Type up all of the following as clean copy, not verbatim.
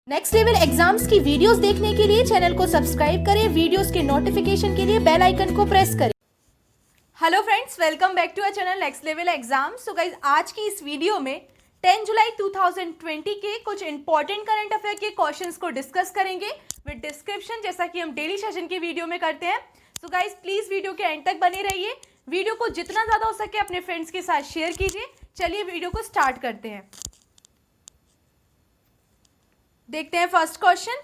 Next level exams की videos देखने के लिए चैनल को सब्सक्राइब करें, वीडियोस के नोटिफिकेशन के लिए बेल आइकन को प्रेस करें। Hello friends, welcome back to our channel next level exams. So guys, आज की इस वीडियो में 10 जुलाई 2020 के कुछ इंपॉर्टेंट करंट अफेयर के क्वेश्चंस को डिस्कस करेंगे विद डिस्क्रिप्शन, जैसा कि हम डेली सेशन के वीडियो में करते हैं। सो गाइस, प्लीज वीडियो के एंड तक बने रहिए। वीडियो को जितना ज्यादा हो सके अपने फ्रेंड्स के साथ शेयर कीजिए। चलिए वीडियो को स्टार्ट करते हैं। देखते हैं फर्स्ट क्वेश्चन।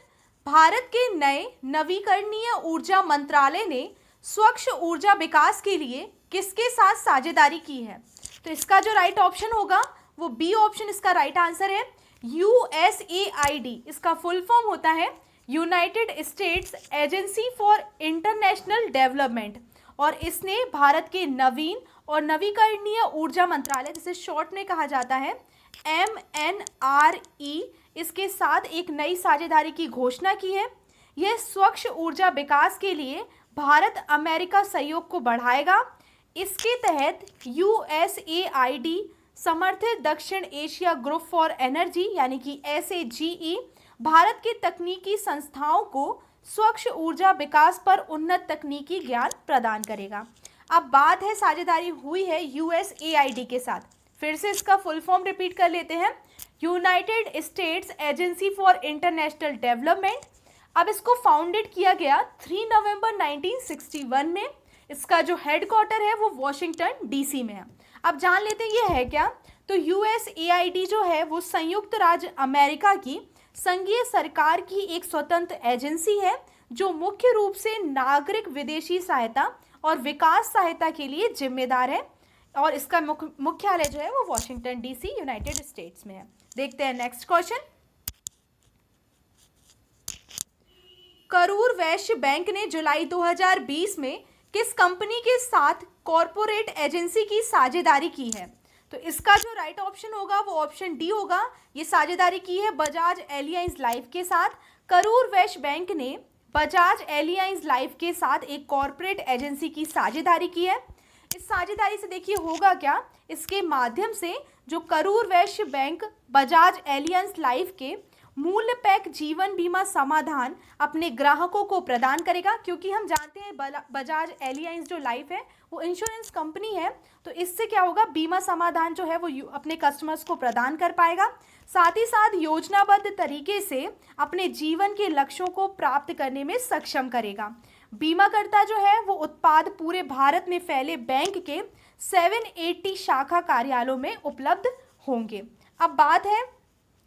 भारत के नए नवीकरणीय ऊर्जा मंत्रालय ने स्वच्छ ऊर्जा विकास के लिए किसके साथ साझेदारी की है? तो इसका जो राइट ऑप्शन होगा वो बी ऑप्शन इसका राइट आंसर है। USAID इसका फुल फॉर्म होता है United states agency for international development, और इसने भारत के नवीन और नवीकरणीय ऊर्जा मंत्रालय, जिसे शॉर्ट में कहा जाता है MNRE, इसके साथ एक नई साझेदारी की घोषणा की है। यह स्वच्छ ऊर्जा विकास के लिए भारत अमेरिका सहयोग को बढ़ाएगा। इसके तहत USAID समर्थित दक्षिण एशिया ग्रुप फॉर एनर्जी यानी कि SAGE भारत के तकनीकी संस्थाओं को स्वच्छ ऊर्जा विकास पर उन्नत तकनीकी ज्ञान प्रदान करेगा। अब बात है, साझेदारी हुई है USAID के साथ। फिर से इसका फुल फॉर्म रिपीट कर लेते हैं, United states agency for international development. अब इसको फाउंडेड किया गया 3 नवंबर 1961 में। इसका जो हेडक्वार्टर है वो वॉशिंगटन DC में है। अब जान लेते हैं ये है क्या। तो USAID जो है वो संयुक्त राज्य अमेरिका की संघीय सरकार की एक स्वतंत्र एजेंसी है जो मुख्य रूप से नागरिक विदेशी सहायता और विकास सहायता के लिए जिम्मेदार है, और इसका मुख्यालय जो है वो वॉशिंगटन DC यूनाइटेड स्टेट्स में है। देखते हैं next question. Karur Vysya bank ने जुलाई 2020 में किस कंपनी के साथ कॉरपोरेट एजेंसी की साझेदारी की है? तो इसका जो राइट ऑप्शन होगा वो ऑप्शन डी होगा। ये साझेदारी की है बजाज एलियांस लाइफ के साथ। करूर वैश्य बैंक ने बजाज एलियांस लाइफ के साथ एक कॉरपोरेट एजेंसी की साझेदारी की है। इस साझेदारी से देखिए होगा क्या, इसके माध्यम से जो Karur Vysya bank Bajaj Alliance life के मूल्य पैक जीवन बीमा समाधान अपने ग्राहकों को प्रदान करेगा, क्योंकि हम जानते हैं बजाज एलियांस जो लाइफ है वो इंश्योरेंस कंपनी है। तो इससे क्या होगा, बीमा समाधान जो है वो अपने कस्टमर्स को प्रदान कर पाएगा। साथ ही साथ योजनाबद्ध तरीके से अपने जीवन के लक्ष्यों को प्राप्त करने में सक्षम करेगा। बीमाकर्ता जो है वो उत्पाद पूरे भारत में फैले बैंक के 780 शाखा कार्यालयों में उपलब्ध होंगे। अब बात है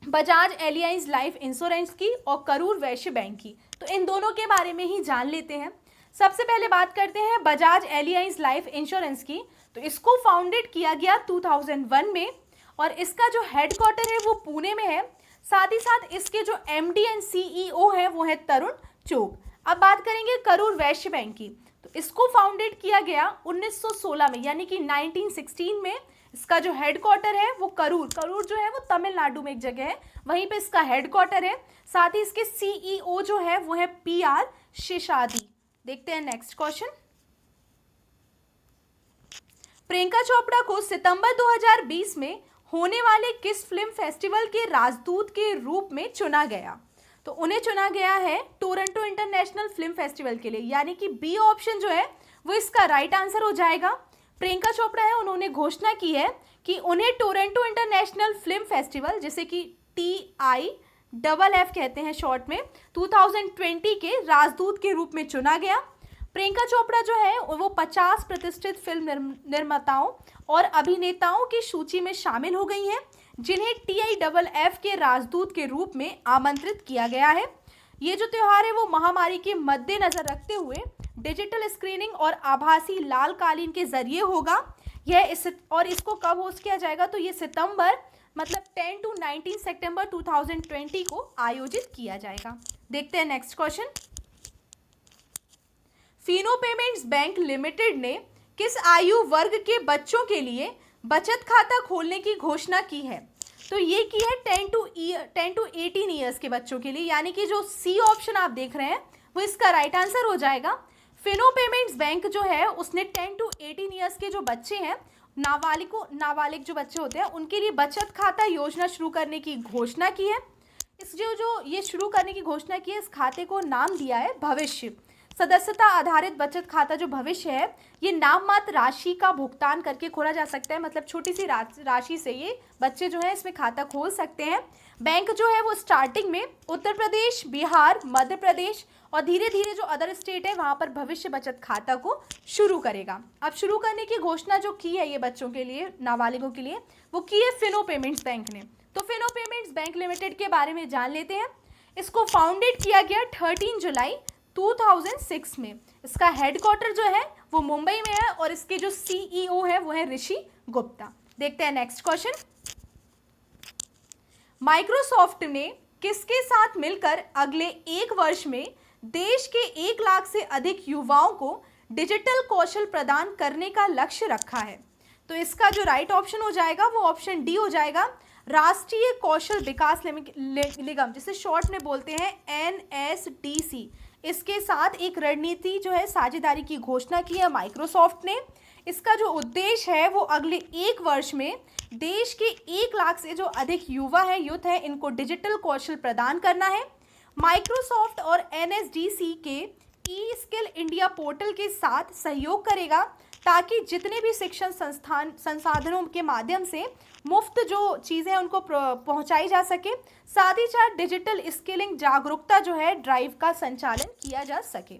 बजाज एलियांस लाइफ इंश्योरेंस की और करूर वैश्य बैंक की, तो इन दोनों के बारे में ही जान लेते हैं। सबसे पहले बात करते हैं बजाज एलियांस लाइफ इंश्योरेंस की। तो इसको फाउंडेड किया गया 2001 में, और इसका जो हेडक्वार्टर है वो पुणे में है। साथ ही साथ इसके जो MD एंड CEO है वो है तरुण चोग। अब बात करेंगे करूर वैश्य बैंक की। तो इसको फाउंडेड किया गया 1916 में, यानी कि 1916 में। इसका जो हेडक्वार्टर है वो करूर जो है वो तमिलनाडु में एक जगह है, वहीं पे इसका हेडक्वार्टर है। साथ ही इसके CEO जो है वो है PR शेषाद्री। देखते हैं नेक्स्ट क्वेश्चन। प्रियंका चोपड़ा को सितंबर 2020 में होने वाले किस फिल्म फेस्टिवल के राजदूत के रूप में चुना गया? तो उन्हें चुना गया है टोरंटो इंटरनेशनल फिल्म फेस्टिवल के लिए, यानी कि बी ऑप्शन जो है वो इसका राइट आंसर हो जाएगा। प्रियंका चोपड़ा है, उन्होंने घोषणा की है कि उन्हें टोरंटो इंटरनेशनल फिल्म फेस्टिवल, जिसे कि TIFF कहते हैं शॉर्ट में, 2020 के राजदूत के रूप में चुना गया। प्रियंका चोपड़ा जो है वो 50 प्रतिष्ठित फिल्म निर्माताओं और अभिनेताओं की सूची में शामिल हो गई हैं, जिन्हें TIFF के राजदूत के रूप में आमंत्रित किया गया है। ये जो त्यौहार है वो महामारी के मद्देनजर रखते हुए डिजिटल स्क्रीनिंग और आभासी लाल कालीन के जरिए होगा। और इसको कब होस्ट किया जाएगा? तो ये सितंबर मतलब 10 to 19 सितंबर 2020 को आयोजित किया जाएगा। देखते हैं next question. Fino payments bank limited ने किस आयु वर्ग के बच्चों के लिए बचत खाता खोलने की घोषणा की है? तो ये की है 10 to 18 ईयर्स के बच्चों के लिए, यानी कि जो C ऑप्शन आप देख रहे हैं वो इसका राइट आंसर हो जाएगा। फिनो पेमेंट्स बैंक जो है उसने 10 to 18 ईयर्स के जो बच्चे हैं, नाबालिग जो बच्चे होते हैं, उनके लिए बचत खाता योजना शुरू करने की घोषणा की है। इस जो ये शुरू करने की घोषणा की है, इस खाते को नाम दिया है भविष्य। सदस्यता आधारित बचत खाता जो भविष्य है, ये नाम मात्र राशि का भुगतान करके खोला जा सकता है, मतलब छोटी सी राशि से ये बच्चे जो है इसमें खाता खोल सकते हैं। बैंक जो है वो स्टार्टिंग में उत्तर प्रदेश, बिहार, मध्य प्रदेश और धीरे धीरे जो अदर स्टेट है वहाँ पर भविष्य बचत खाता को शुरू करेगा। अब शुरू करने की घोषणा जो की है ये बच्चों के लिए, नाबालिगों के लिए, वो की है फिनो पेमेंट्स बैंक ने। तो फिनो पेमेंट्स बैंक लिमिटेड के बारे में जान लेते हैं। इसको फाउंडेड किया गया 13 जुलाई 2006 में। इसका हेडक्वार्टर जो है वो मुंबई में है और इसके जो सीईओ है वो है ऋषि गुप्ता। देखते हैं नेक्स्ट क्वेश्चन। माइक्रोसॉफ्ट ने किसके साथ मिलकर अगले 1 वर्ष में देश के 1 लाख से अधिक युवाओं को डिजिटल कौशल प्रदान करने का लक्ष्य रखा है? तो इसका जो राइट ऑप्शन हो जाएगा वो ऑप्शन डी हो जाएगा, राष्ट्रीय कौशल विकास निगम, जिसे शॉर्ट में बोलते हैं एनएसडीसी। इसके साथ एक रणनीति जो है साझेदारी की घोषणा की है माइक्रोसॉफ्ट ने। इसका जो उद्देश्य है वो अगले 1 वर्ष में देश के 1 लाख से जो अधिक युवा है, यूथ है, इनको डिजिटल कौशल प्रदान करना है। माइक्रोसॉफ्ट और एनएसडीसी के ई स्किल इंडिया पोर्टल के साथ सहयोग करेगा ताकि जितने भी शिक्षण संसाधनों के माध्यम से मुफ्त जो चीज़ें हैं उनको पहुंचाई जा सके, साथ ही साथ डिजिटल स्किलिंग जागरूकता जो है ड्राइव का संचालन किया जा सके।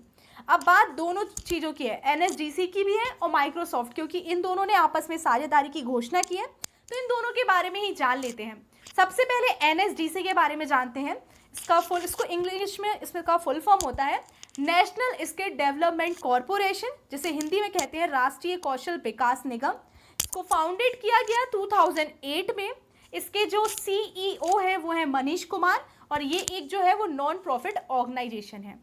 अब बात दोनों चीज़ों की है, एनएसडीसी की भी है और माइक्रोसॉफ्ट, क्योंकि इन दोनों ने आपस में साझेदारी की घोषणा की है, तो इन दोनों के बारे में ही जान लेते हैं। सबसे पहले एनएसडीसी के बारे में जानते हैं। इसको इंग्लिश में इसका फुल फॉर्म होता है नेशनल स्किल डेवलपमेंट कॉरपोरेशन, जिसे हिंदी में कहते हैं राष्ट्रीय कौशल विकास निगम। इसको फाउंडेड किया गया 2008 में। इसके जो सीईओ है वो है मनीष कुमार और ये एक जो है वो नॉन प्रॉफिट ऑर्गेनाइजेशन है।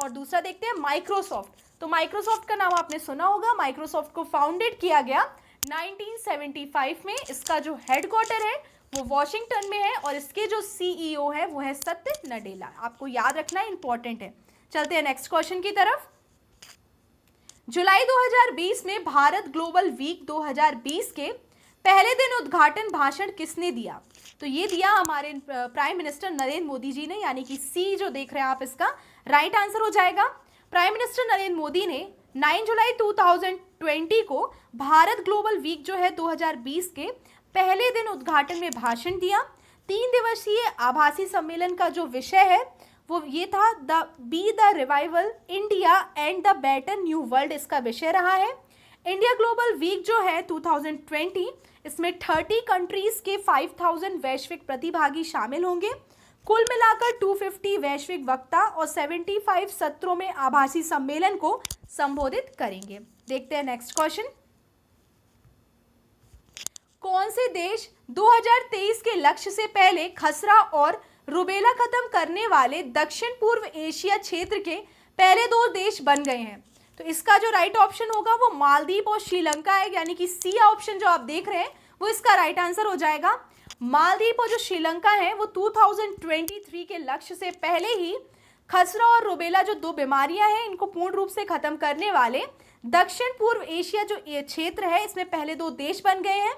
और दूसरा देखते हैं माइक्रोसॉफ्ट। तो माइक्रोसॉफ्ट का नाम आपने सुना होगा। माइक्रोसॉफ्ट को फाउंडेड किया गया 1975 में। इसका जो हेडक्वार्टर है वो वॉशिंगटन में है और इसके जो सीईओ है वो है सत्य नडेला। आपको याद रखना इंपॉर्टेंट है। चलते हैं नेक्स्ट क्वेश्चन की तरफ। जुलाई 2020 में भारत ग्लोबल वीक 2020 के पहले दिन उद्घाटन भाषण किसने दिया? तो ये दिया हमारे प्राइम मिनिस्टर नरेंद्र मोदी जी ने, यानी कि सी जो देख रहे हैं आप, इसका राइट आंसर हो जाएगा। प्राइम मिनिस्टर नरेंद्र मोदी ने 9 जुलाई 2020 को भारत ग्लोबल वीक जो है 2020 के पहले दिन उद्घाटन में भाषण दिया। 3 दिवसीय आभासी सम्मेलन का जो विषय है वो ये था the revival India and the better new world, इसका विषय रहा है। इंडिया ग्लोबल वीक जो है 2020, इसमें 30 कंट्रीज के 5000 वैश्विक प्रतिभागी शामिल होंगे। कुल मिलाकर 250 वैश्विक वक्ता और 75 सत्रों में आभासी सम्मेलन को संबोधित करेंगे। देखते हैं नेक्स्ट क्वेश्चन। कौन से देश 2023 के लक्ष्य से पहले खसरा और रुबेला खत्म करने वाले दक्षिण पूर्व एशिया क्षेत्र के पहले 2 देश बन गए हैं? तो इसका जो राइट ऑप्शन होगा वो मालदीव और श्रीलंका है, यानी कि सी ऑप्शन जो आप देख रहे हैं वो इसका राइट आंसर हो जाएगा। मालदीव और जो श्रीलंका है वो 2023 के लक्ष्य से पहले ही खसरा और रुबेला जो 2 बीमारियां हैं इनको पूर्ण रूप से खत्म करने वाले दक्षिण पूर्व एशिया जो क्षेत्र है इसमें पहले 2 देश बन गए हैं।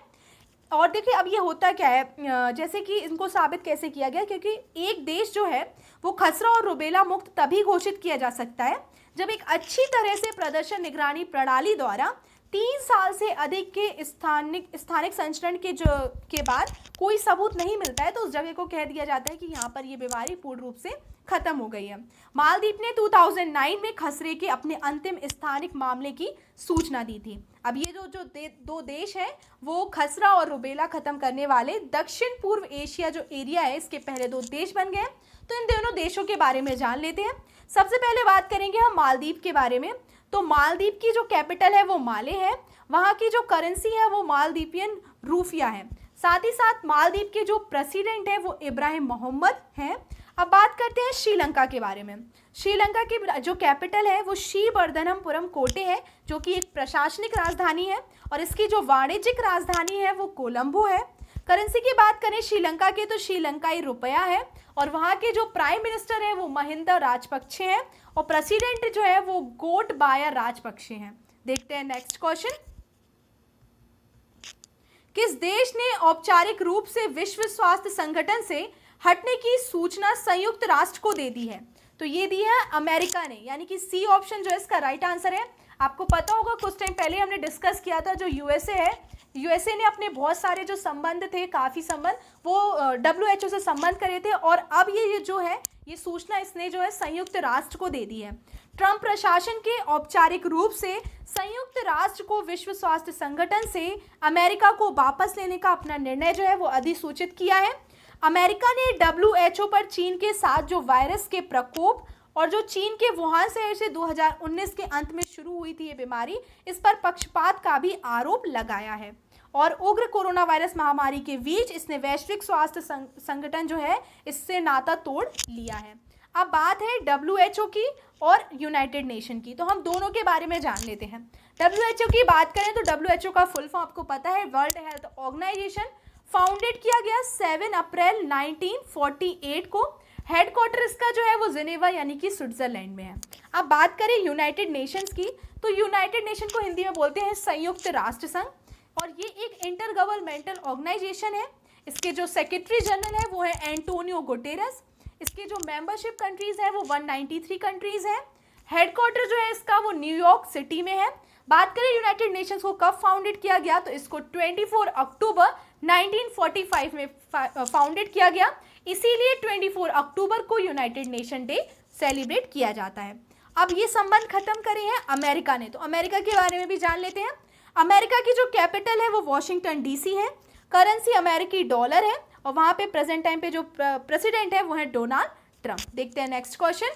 और देखिए अब ये होता क्या है, जैसे कि इनको साबित कैसे किया गया, क्योंकि एक देश जो है वो खसरा और रुबेला मुक्त तभी घोषित किया जा सकता है जब एक अच्छी तरह से प्रदर्शन निगरानी प्रणाली द्वारा 3 साल से अधिक के स्थानिक संचरण के बाद कोई सबूत नहीं मिलता है, तो उस जगह को कह दिया जाता है कि यहाँ पर ये बीमारी पूर्ण रूप से खत्म हो गई है। मालदीव ने 2009 में खसरे के अपने अंतिम स्थानिक मामले की सूचना दी थी। अब ये जो 2 देश हैं वो खसरा और रुबेला खत्म करने वाले दक्षिण पूर्व एशिया जो एरिया है इसके पहले 2 देश बन गए। तो इन दोनों देशों के बारे में जान लेते हैं। सबसे पहले बात करेंगे हम मालदीव के बारे में। तो मालदीव की जो कैपिटल है वो माले है, वहाँ की जो करेंसी है वो मालदीपियन रूफिया है। साथ ही साथ मालदीव के जो प्रेसिडेंट है वो इब्राहिम मोहम्मद हैं। अब बात करते हैं श्रीलंका के बारे में। श्रीलंका की जो कैपिटल है वो श्रीवर्धनपुरम कोटे है, जो कि एक प्रशासनिक राजधानी है, और इसकी जो वाणिज्यिक राजधानी है वो कोलंबो है। करेंसी की बात करें श्रीलंका के तो श्रीलंकाई रुपया है, और वहाँ के जो प्राइम मिनिस्टर है वो महिंदा राजपक्षे हैं, और प्रेसिडेंट जो है वो गोटबाया राजपक्षे हैं। देखते हैं नेक्स्ट क्वेश्चन। किस देश ने औपचारिक रूप से विश्व स्वास्थ्य संगठन से हटने की सूचना संयुक्त राष्ट्र को दे दी है? तो ये दी है अमेरिका ने, यानी कि सी ऑप्शन जो है इसका राइट आंसर है। आपको पता होगा कुछ टाइम पहले हमने डिस्कस किया था, जो यूएसए है, यूएसए ने अपने बहुत सारे जो संबंध थे, काफ़ी संबंध, वो WHO से संबंध करे थे, और अब ये जो है ये सूचना इसने जो है संयुक्त राष्ट्र को दे दी है। ट्रंप प्रशासन के औपचारिक रूप से संयुक्त राष्ट्र को विश्व स्वास्थ्य संगठन से अमेरिका को वापस लेने का अपना निर्णय जो है वो अधिसूचित किया है। अमेरिका ने WHO पर चीन के साथ जो वायरस के प्रकोप और जो चीन के वुहान शहर से 2019 के अंत में शुरू हुई थी ये बीमारी, इस पर पक्षपात का भी आरोप लगाया है। और उग्र कोरोना वायरस महामारी के बीच इसने वैश्विक स्वास्थ्य संगठन जो है इससे नाता तोड़ लिया है। अब बात है WHO की और यूनाइटेड नेशन की, तो हम दोनों के बारे में जान लेते हैं। WHO की बात करें तो WHO का फुल फॉर्म आपको पता है, वर्ल्ड हेल्थ ऑर्गेनाइजेशन। फाउंडेड किया गया 7 अप्रैल 1948 को। हेडक्वार्टर इसका जो है वो जिनेवा यानी कि स्विट्जरलैंड में है। अब बात करें यूनाइटेड नेशंस की, तो यूनाइटेड नेशन को हिंदी में बोलते हैं संयुक्त राष्ट्र संघ, और ये एक इंटर गवर्नमेंटल ऑर्गेनाइजेशन है। इसके जो सेक्रेटरी जनरल है वो है एंटोनियो गुटेरेस। इसके जो मेंबरशिप कंट्रीज है वो 193 कंट्रीज है। हेडक्वार्टर जो है इसका वो न्यूयॉर्क सिटी में है। बात करें यूनाइटेड नेशंस को कब फाउंडेड किया गया, तो इसको 24 अक्टूबर 1945 में फाउंडेड किया गया, इसीलिए 24 अक्टूबर को यूनाइटेड नेशन डे सेलिब्रेट किया जाता है। अब ये संबंध खत्म करे हैं अमेरिका ने, तो अमेरिका के बारे में भी जान लेते हैं। अमेरिका की जो कैपिटल है वो वॉशिंगटन DC है। करेंसी अमेरिकी डॉलर है, और वहाँ पे प्रेजेंट टाइम पे जो प्रेसिडेंट है वो है डोनाल्ड ट्रंप। देखते हैं नेक्स्ट क्वेश्चन।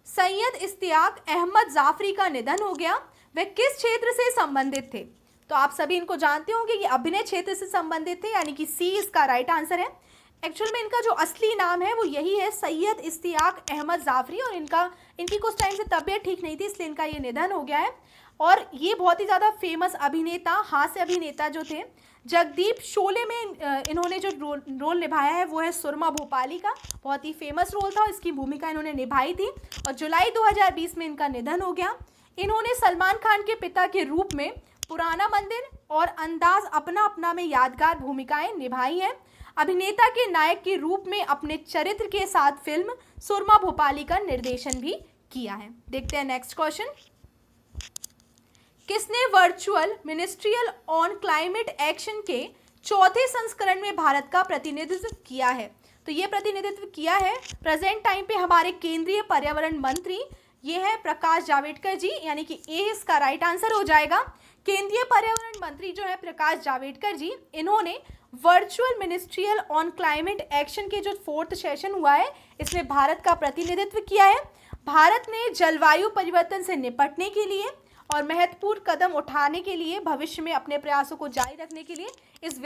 सैयद इश्तियाक अहमद जाफरी का निधन हो गया, वे किस क्षेत्र से संबंधित थे? तो आप सभी इनको जानते होंगे, ये अभिनय क्षेत्र से संबंधित थे, यानी कि सी इसका राइट आंसर है। एक्चुअल में इनका जो असली नाम है वो यही है, सैयद इश्तियाक अहमद जाफरी, और इनकी कुछ टाइम से तबीयत ठीक नहीं थी, इसलिए इनका ये निधन हो गया है। और ये बहुत ही ज़्यादा फेमस अभिनेता, हास्य अभिनेता जो थे। जगदीप शोले में इन्होंने जो रोल निभाया है वो है सुरमा भोपाली का, बहुत ही फेमस रोल था, इसकी भूमिका इन्होंने निभाई थी, और जुलाई 2020 में इनका निधन हो गया। इन्होंने सलमान खान के पिता के रूप में पुराना मंदिर और अंदाज अपना अपना में यादगार भूमिकाएं निभाई हैं। अभिनेता के नायक के रूप में अपने चरित्र के साथ फिल्म सुरमा भोपाली का निर्देशन भी किया है। देखते हैं नेक्स्ट क्वेश्चन। किसने virtual ministerial on climate action के चौथे संस्करण में भारत का प्रतिनिधित्व किया है? तो ये प्रतिनिधित्व किया है प्रेजेंट टाइम पे हमारे केंद्रीय पर्यावरण मंत्री, ये है प्रकाश जावड़ेकर जी, यानी कि ए इसका राइट आंसर हो जाएगा। केंद्रीय पर्यावरण मंत्री जो है प्रकाश जावड़ेकर जी, इन्होंने virtual ministerial on climate action के जो 4th सेशन हुआ है इसमें भारत का प्रतिनिधित्व किया है। भारत ने जलवायु परिवर्तन से निपटने के लिए और महत्वपूर्ण कदम उठाने के लिए भविष्य में अपने प्रयासों को जारी रखने के लिए इस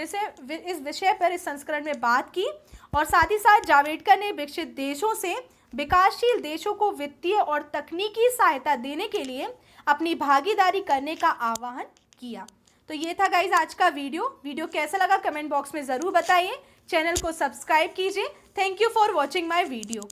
विषय पर इस संस्करण में बात की, और साथ ही साथ जावड़ेकर ने विकसित देशों से विकासशील देशों को वित्तीय और तकनीकी सहायता देने के लिए अपनी भागीदारी करने का आह्वान किया। तो ये था गाइज आज का वीडियो कैसा लगा कमेंट बॉक्स में ज़रूर बताइए। चैनल को सब्सक्राइब कीजिए। Thank you for watching my video.